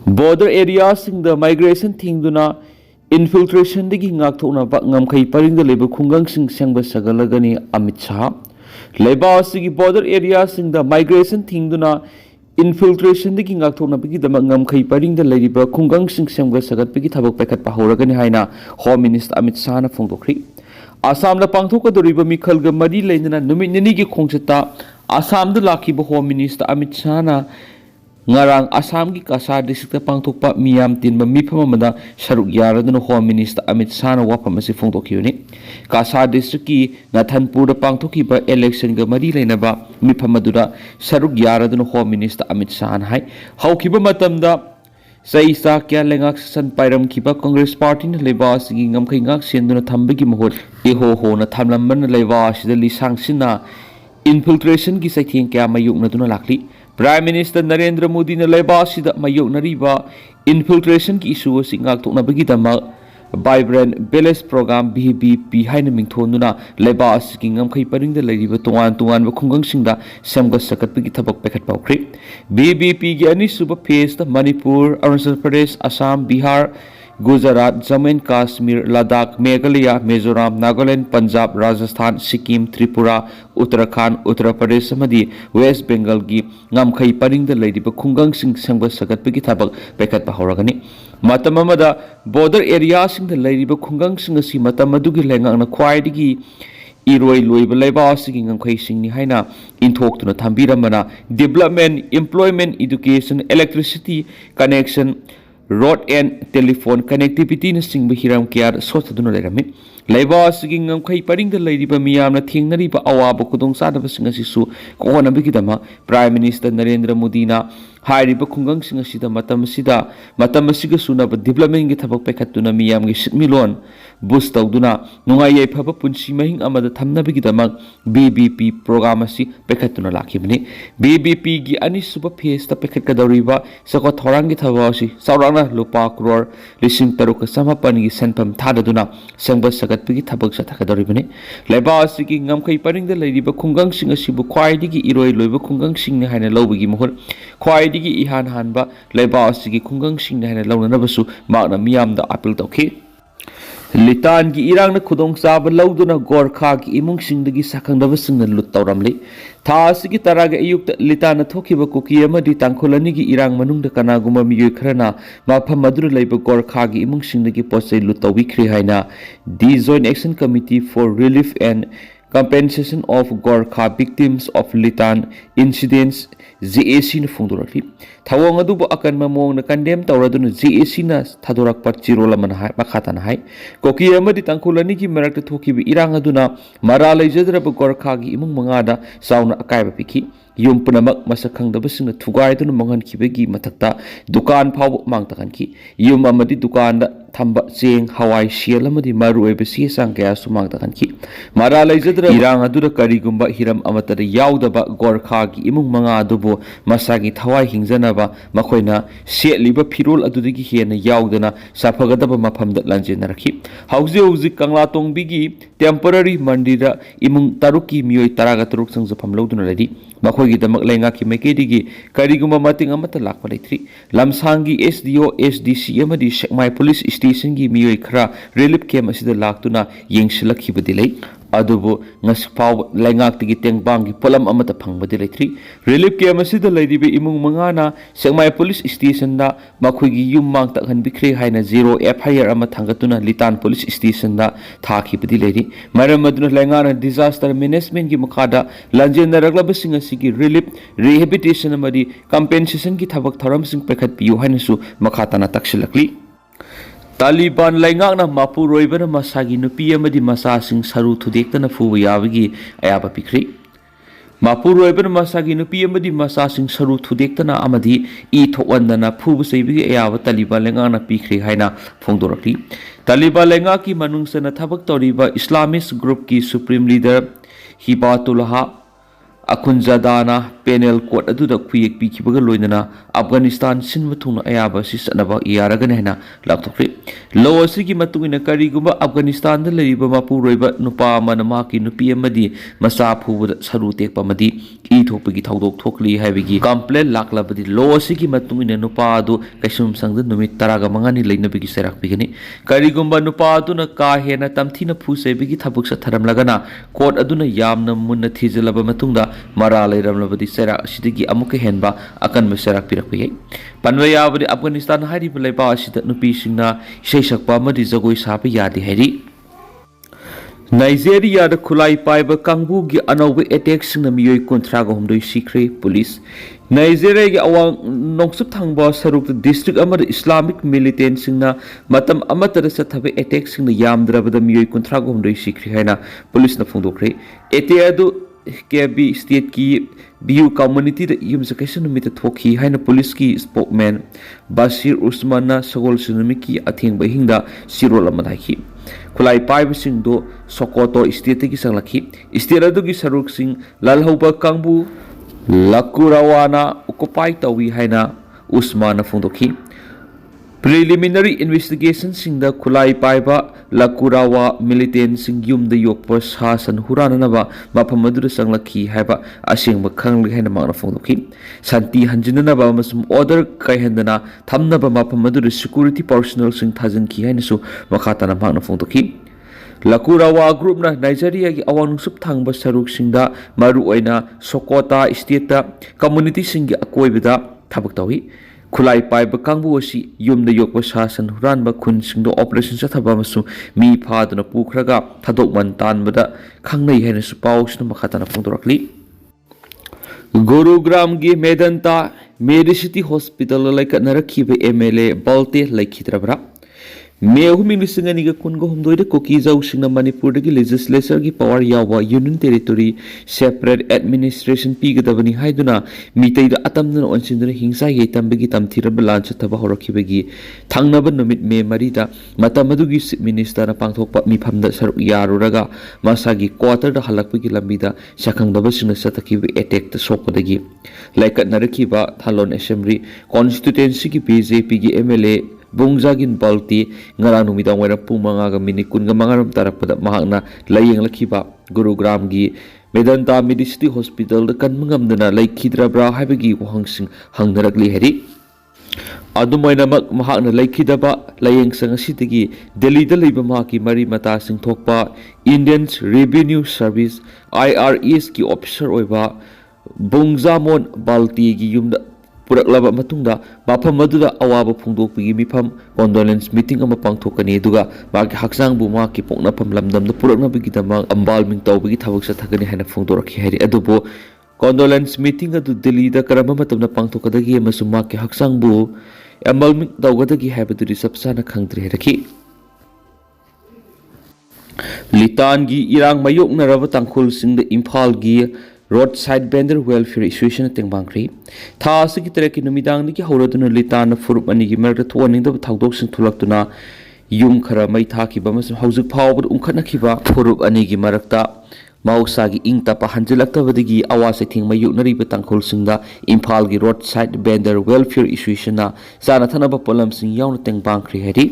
Border areas-singda migration thingduna infiltration-dagi ngakthoknaba ngamkhai paringda leba khungangsing sengba sagalagani Amit Shah. Leba asigi border areas-singda migration thingduna infiltration-dagi ngakthoknabagi dama ngamkhai paringda leba khungangsing sengba sagatbagi thabak pekhat pahoragani haina Home Minister Amit Shah na phongdokri. Assamda pangthokadoriba mikhalga mari leinana numit nini gi khongchata Assamda lakiba Home Minister Amit Shah na ngarang Assam ki Kasa district pangthokpa miyam tinba mifam amada saruk yaraduna Home Minister Amit Shah na wafam asi phongdokhiyuni Kasa district ki Nathanpur da pangthokiba election ga mari leinaba mifam aduda saruk yaraduna Home Minister Amit Shah na hai haukiba matamda Saisa kya lengak san pairam kiba Congress Party na leba asigi ngamkhai ngak senduna thambagi mahot eho ho na thamlamban leba asida lisang sina infiltration ki saitheng kya mayuk na duna lakli Prime Minister Narendra Modi na leba sida mayok nariba infiltration ki issue si ngak tok na bagi dama vibrant village program BBP haina mingthonuna leba asiki ngamkhai paringda leriba tongan tongan ba khungang singda semga sakat bagi thabak pekhat paukri BBP gi ani suba phase ta Manipur Arunachal Pradesh Assam Bihar Gujarat, Jammu and Kashmir, Ladakh, Meghalaya, Mizoram, Nagaland, Punjab, Rajasthan, Sikkim, Tripura, Uttarakhand, Uttar Pradesh amadi West Bengal gi ngamkhai paringda leriba khungang sing sengba sagat bagi thabak pekhat pahoragani matam amada border area singda leriba khungang sing asi matam adugi lengakna khwaidigi iroi loiba leba asigi ngamkhai singni haina inthokuna thambiramana development employment education electricity connection road and telephone connectivity na singba hiram kyar sotaduna lerami leba asigi ngamkhai paringda leiriba miyamna thengnariba awaba kudong sadaba singasisu kohona bigidama Prime Minister Narendra Modi na hairiba khungang singasida matam asiga sunaba development gi thabak pekhatuna miyam gi sitmilon boost tawduna nungai yai phaba punsi mahing amada thamna bigidama BBP program asi pekhatuna lakhibani BBP gi ani suba phase ta pekhat kadoriba sako thorang gi thawasi saurana lupa crore lising taruk samapan gi senpam thadaduna sengba sagat pigi thabak sa thakadoribani leba asigi ngamkhai paringda leiriba khungang sing asibu khwaidigi iroi loiba khungang sing ne haina lobagi mohol khwaidigi ihan hanba leba asigi khungang sing ne haina launanabasu magna miyamda appeal tawki Litan gi irang na khudong saba lauduna Gorkha gi imung singdagi sakhangdaba singna lut tawramli tha asigi taraga ayukta Litan na thokiba kuki amadi tangkholani gi irang manungda kanaguma miyoi kharana mafam madru leiba Gorkha gi imung singdagi posai lut tawikri haina the Joint Action Committee for Relief and Compensation of Gorkha Victims of Litan Incidents JAC na phongdorakli thawong adubu akan mamong na condemn tawraduna JAC na thadorak par chirola man hai bakhatana hai koki amadi tangkhulani gi marakta thokibi irang aduna mara leijadraba Gorkha gi imung mangada sauna akaiba pikhi yum punamak masakhangdaba singna thugaiduna mangan khibegi mathakta dukan phaw mangtakanki yum amadi dukan da thamba cheng hawai sial amadi maru oiba sang kaya sumang takanki mara leijadra irang adura karigumba hiram amatada yaudaba Gorkha gi imung manga adubu masagi thawai hingjanaba makoina setliba phirol adudagi hena yaudana safagadaba mafamda lanjenarakhi hauji kangla tongbigi temporary mandira imung taruki miyoi taraga turuk sangjafam loduna ladi makhoi gi damak lenga ki mekedi karigumba mating amata lakpa leitri lamsangi SDO SDC amadi Sekmai Police Station gi miyoi khara relief camp asida laktuna yengsilakhiba dilei adubu ngaspaw lengak tigi tengbang gi polam amata phangbadi leitri relief camp asida leiribe imung mangana Sekmai Police Station da makhoi gi yum mang takhan bikre haina zero FIR ama thangatuna Litan Police Station da thakhibadi leiri maram aduna lengana disaster management gi makada lanjena raglaba singa sigi relief rehabilitation amadi compensation gi thabak tharam sing pekhat piu hainasu makhatana taksilakli Taliban laingakna mapu roibana masagi nupi amadi masa sing saru thudektana fuba yabagi ayaba pikri mapu roibana masagi nupi amadi masa sing saru thudektana amadi I thokandana fuba seibigi ayaba Taliban laingakna pikri haina phongdorakli Taliban laingaki manungsana thabak toriba Islamist group ki supreme leader Hibatullah अखुनजादाना penal court अदुदा खुयेक पीखिबगा लोइनना अफगानिस्तान सिनबा थुंगना अयाबा सि चनबा यारगने हेना लापथोख्रे लो असिगी मतुगिना करिगुबा अफगानिस्तान दा लेरिबा मापुरोइबा नुपा अमना माकी नुपी अमदी मसा फुबदा सरु तेकपा मदी ई थोकपगी थौदोक थोकली हाइबगी कंप्लेन लाकलाबदी लो असिगी मतुगिना नुपा अदु कैसुम संगद नुमित तरागा मंगानी लेनबगी सेराक बिगनी करिगुबा नुपा अदुना का हेना तमथिना फुसेबगी थबुक सथरमलगना कोर्ट अदुना यामना मुन्ना थिजलबा मतुंगदा मरा लेरमलबदी सेराक असिदगी अमुक हेनबा अकनबा सेराक पिरकपा याई पनबा याबदी अफगानिस्तान हारिबा लेबा असिदा नुपीसिंगना इसै सकपा अमदी जगोई साबा यादे हाइरि नाइजेरिया दा खुलाई पाइबा कांगबुगी अनौबा एटेक सिंगना मियोय 38 सिख्रे पुलिस नाइजेरिया की अवांग नोंगसुप थांबा सरुक डिस्ट्रिक्ट अमर इस्लामिक मिलिटेंट सिंगना मतम अमतर सथबे एटेक सिंगना यामद्रबदा मियोय 38 सिख्रे हैना पुलिस ना फोंदोख्रे एटेयादु केबी स्टेट की बियू कम्युनिटी दा युमसा कैसे नुमित थोखी हैना पुलिस की स्पोकमैन बासिर उस्माना सगोल सुनमी की अथेंग बहिंगदा सिरोल अमदाखी खुलाई पाइब सिंह दो सोकोतो स्टेट की संगलखी स्टेट अदुगी सरुक सिंह लालहौबा कांगबू लकुरावाना उकुपाई तवी हैना उस्माना फोंदोखी प्रिलिमिनरी इन्वेस्टिगेशन सिंह खुलाई पाइबा लकुरावा मिलिटेंट सिंह युमद योगप सासन हुराननबा मफम अदुदा संगलखी हैबा असेंग खंगल हैना मांगना फोंदोखी शांति हंजिननबा मसुम ऑर्डर कायहंदना थमनबा मफम अदुदा सिक्योरिटी पर्सनल सिंह थाजनखी हैनसु मखातना मांगना फोंदोखी लकुरावा ग्रुप ना नाइजेरिया की अवांग सुप थांगबा सरुक सिंगदा मरु ओइना सोकोता स्टेट कम्युनिटी सिंह की अकोइबदा थबक तवी खुलाई पाइब कांगबू असी युमद योगप सासन हुरानबा खुन सिंगदो ऑपरेशन चथबा मसु मी फादना पुखरगा थदोकमन तानबदा खंगनै हैनसु पाउसना मखातना फोंदोरकली गुरुग्राम की मेदंता मेडिसिटी हॉस्पिटल लाइकनरखिबे एमएलए बल्ते लाइखिद्रबरा मे अहुमी लिसिंग अनिगा कुनगो हमदोइदे कोकी जाउसिंगना मणिपुर की लेजिस्लेचर की पावर यावा यूनियन टेरिटोरी सेपरेट एडमिनिस्ट्रेशन पीगदबनी हाइदुना मितैदा अतमदन ओनसिंदुना हिंसा येतंबगी तमथिरब लांचथबा होरखिबगी थांगनब नुमित मे मरीदा मतमदुगी चीफ मिनिस्टर पांथोकपा मिफमदा सरुक यारुरगा मसागी क्वार्टर दा हलकपगी लंबिदा सखंगदबसिंगना सतखिबे attack the सोकदगी लाइकनरखिबा Tharon assembly constituency की बीजेपी की एमएलए बुंगजागिन बाल्टी ngarang numidang wera pumanga ga minit kun ga mangaram tarakpada mahakna layeng lakhiba gurugram gi medanta medicity hospital da kan mangamdana laikhidra bra haibagi wahangsing hangnarakli heri adumaina mahakna laikhidaba layeng sang asidagi delhi da leiba mahaki mari mata sing thokpa indian revenue service irs ki officer oiba bungzamon balti gi yumda पुरक्लब मतुंगदा बाफम मदुदा अवाब फोंदोकपगी मिफम condolence meeting अमा पांगथोकनी दुगा मागी हक्सांग बु माकी पोंगनाफम लमदम द पुरक्नबगी दमा अंबाल मिंग तौबगी थबक सथगनी हैना फोंदोरखि हैरि अदुबो कॉन्डोलेंस मीटिंग अदु दिल्ली दा करम मतमना पांगथोकदगी अमसु माकी हक्सांग बु अंबाल मिंग तौगदगी हैबदुरी सबसाना खंगद्रि हैरखि लितान गी इरांग मयोकनरब तांखुल सिंग द इम्फाल गी road side vendor welfare association तेंबांग्री था की तरह की नुमिदांग की हौरदुना लितान फुरुप अनि की मरक थोनिंगदब थाउदोक सिंग थुलक्तुना युम खरा मै थाखिबा मसु हौजुक फावबद उंखनखिबा फुरुप अनि की मरकता मौसागी इंग तपा हंजिलक्तबदगी आवास थिंग मयुकनरिबा तांखुल सिंगदा इम्फाल की road side vendor welfare association ना साना थनबा पोलम सिंग याउन तेंबांग्री हरि